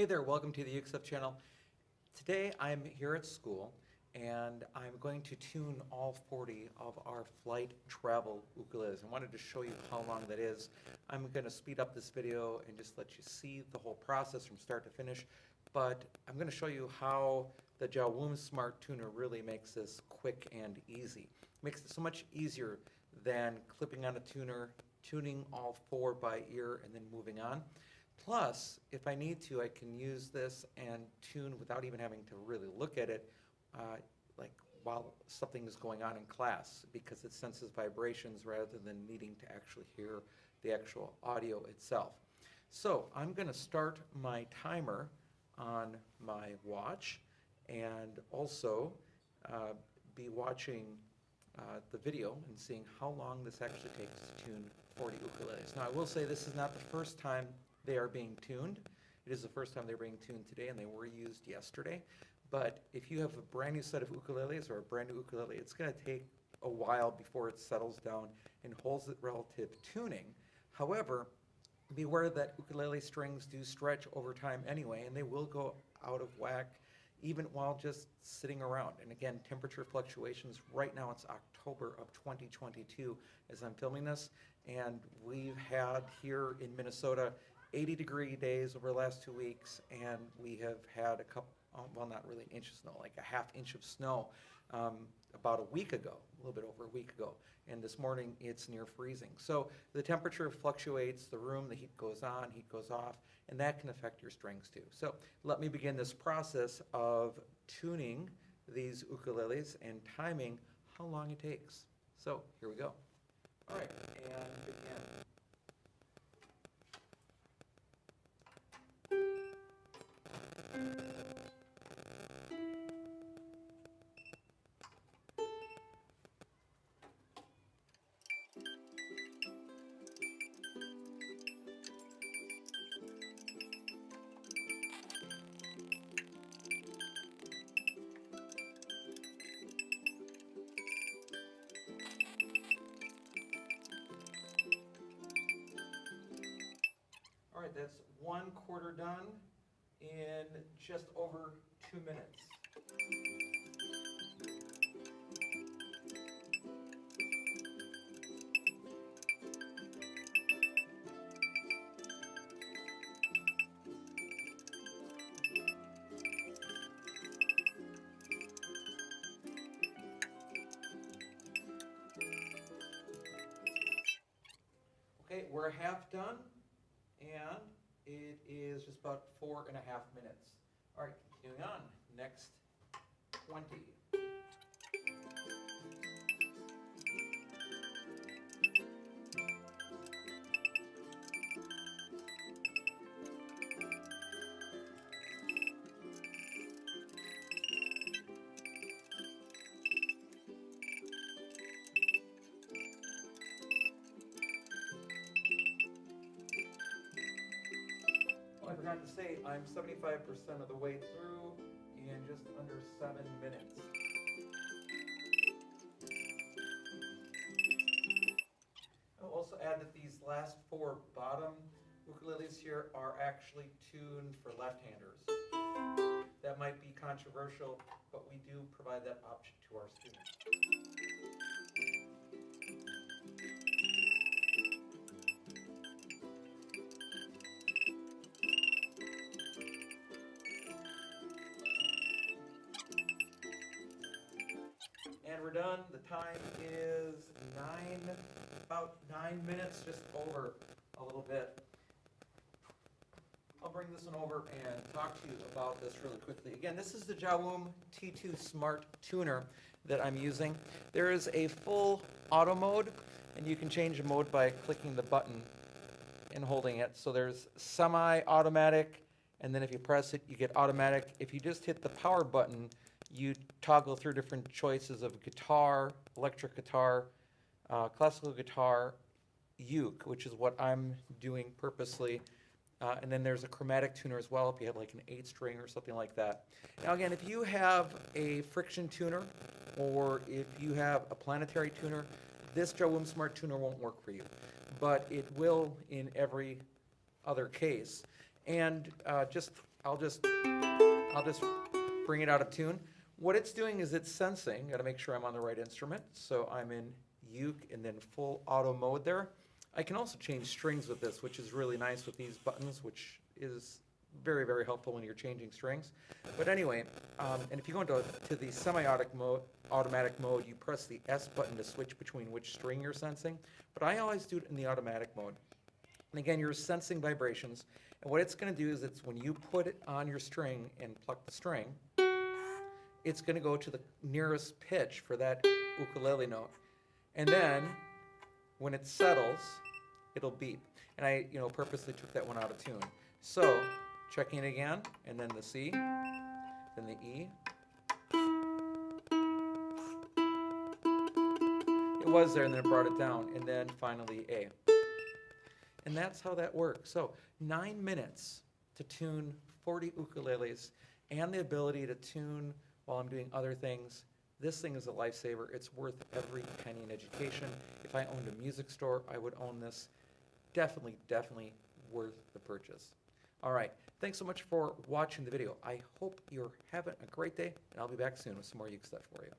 Hey there, welcome to the ukestuff channel. Today I'm here at school and I'm going to tune all 40 of our flight travel ukuleles. I wanted to show you how long that is. I'm going to speed up this video and just let you see the whole process from start to finish, but I'm going to show you how the Jowoom Smart Tuner really makes this quick and easy. Makes it so much easier than clipping on a tuner, tuning all 4 by ear and then moving on. Plus, if I need to, I can use this and tune without even having to really look at it, like while something is going on in class, because it senses vibrations rather than needing to actually hear the actual audio itself. So I'm going to start my timer on my watch and also be watching the video and seeing how long this actually takes to tune 40 ukuleles. Now I will say this is not the first time they are being tuned. It is the first time they're being tuned today, and they were used yesterday. But if you have a brand new set of ukuleles or a brand new ukulele, it's going to take a while before it settles down and holds it relative tuning. However, be aware that ukulele strings do stretch over time anyway, and they will go out of whack even while just sitting around. And again, temperature fluctuations, right now it's October of 2022 as I'm filming this, and we've had here in Minnesota 80-degree days over the last 2 weeks, and we have had a couple, well, not really an inch of snow, like a half inch of snow about a week ago, a little bit over a week ago. And this morning it's near freezing. So the temperature fluctuates, the room, the heat goes on, heat goes off, and that can affect your strings too. So let me begin this process of tuning these ukuleles and timing how long it takes. So here we go. All right, and begin. All right, that's 1/4 done in just over 2 minutes. Okay, we're half done, and it is just about 4.5 minutes. All right, continuing on. Next 20. I forgot to say, I'm 75% of the way through in just under 7 minutes. I'll also add that these last 4 bottom ukuleles here are actually tuned for left-handers. That might be controversial, but we do provide that option to our students. And we're done. The time is about 9 minutes, just over a little bit. I'll bring this one over and talk to you about this really quickly. Again, this is the Jowoom T2 Smart Tuner that I'm using. There is a full auto mode, and you can change the mode by clicking the button and holding it. So there's semi-automatic, and then if you press it, you get automatic. If you just hit the power button, you toggle through different choices of guitar, electric guitar, classical guitar, uke, which is what I'm doing purposely. And then there's a chromatic tuner as well if you have like an 8-string or something like that. Now again, if you have a friction tuner or if you have a planetary tuner, this Jowoom Smart Tuner won't work for you, but it will in every other case. And just I'll just bring it out of tune. What it's doing is it's sensing. Got to make sure I'm on the right instrument. So I'm in uke and then full auto mode there. I can also change strings with this, which is really nice with these buttons, which is very, very helpful when you're changing strings. But anyway, and if you go into the automatic mode, you press the S button to switch between which string you're sensing. But I always do it in the automatic mode. And again, you're sensing vibrations. And what it's going to do is when you put it on your string and pluck the string, it's going to go to the nearest pitch for that ukulele note. And then when it settles, it'll beep. And I, purposely took that one out of tune. So, checking it again, and then the C, then the E. It was there, and then it brought it down, and then finally A. And that's how that works. So 9 minutes to tune 40 ukuleles and the ability to tune while I'm doing other things. This thing is a lifesaver. It's worth every penny in education. If I owned a music store, I would own this. Definitely, definitely worth the purchase. All right, thanks so much for watching the video. I hope you're having a great day, and I'll be back soon with some more uke stuff for you.